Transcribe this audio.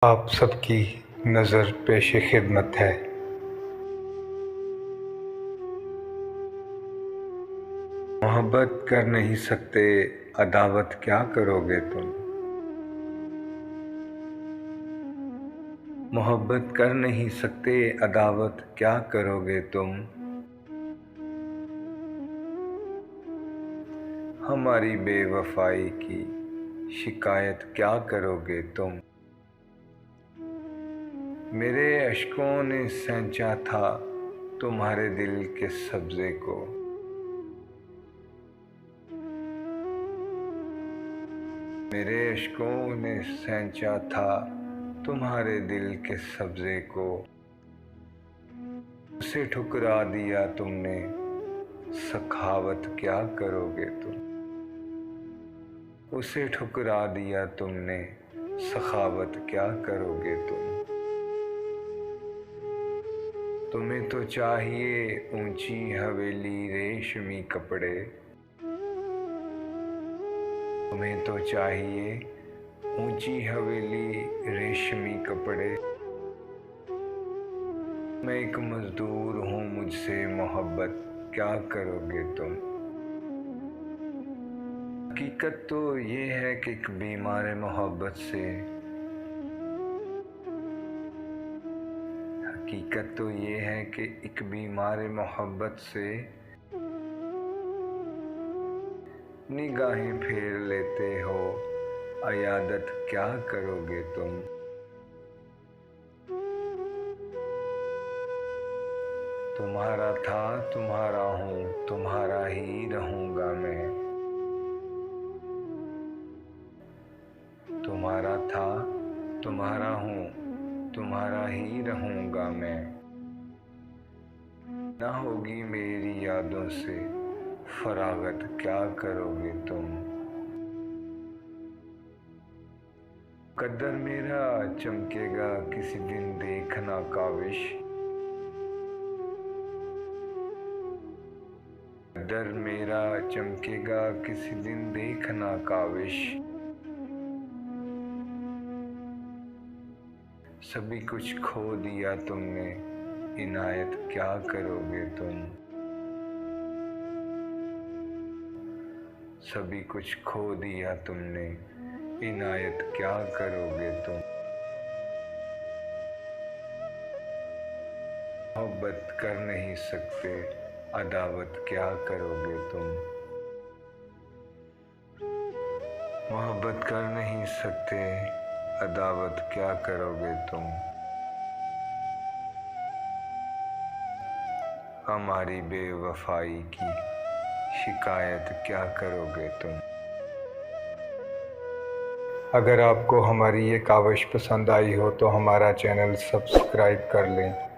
आप सबकी नज़र पेशे खिदमत है। मोहब्बत कर नहीं सकते अदावत क्या करोगे तुम। मोहब्बत कर नहीं सकते अदावत क्या करोगे तुम। हमारी बेवफाई की शिकायत क्या करोगे तुम। मेरे अश्कों ने सैंचा था तुम्हारे दिल के सब्ज़े को। मेरे अश्कों ने सैंचा था तुम्हारे दिल के सब्ज़े को। उसे ठुकरा दिया तुमने, सखावत क्या करोगे तुम। उसे ठुकरा दिया तुमने, सखावत क्या करोगे तुम। तुम्हें तो चाहिए ऊंची हवेली रेशमी कपड़े। तुम्हें तो चाहिए ऊंची हवेली रेशमी कपड़े। मैं एक मजदूर हूँ, मुझसे मोहब्बत क्या करोगे तुम। हकीकत तो ये है कि एक बीमार मोहब्बत से हकीकत तो ये है कि एक बीमार मोहब्बत से निगाहें फेर लेते हो, अयादत क्या करोगे तुम। तुम्हारा था तुम्हारा हूँ, तुम्हारा ही रहूँगा मैं। तुम्हारा था तुम्हारा हूँ, तुम्हारा ही रहूँगा मैं। ना होगी मेरी यादों से फरागत क्या करोगे तुम। कद्दर मेरा चमकेगा किसी दिन देखना काविश। कद्दर मेरा चमकेगा किसी दिन देखना काविश। सभी कुछ खो दिया तुमने, इनायत क्या करोगे तुम। सभी कुछ खो दिया तुमने, इनायत क्या करोगे तुम। मोहब्बत कर नहीं सकते अदावत क्या करोगे तुम। मोहब्बत कर नहीं सकते अदावत क्या करोगे तुम। हमारी बेवफाई की शिकायत क्या करोगे तुम। अगर आपको हमारी ये काविश पसंद आई हो तो हमारा चैनल सब्सक्राइब कर लें।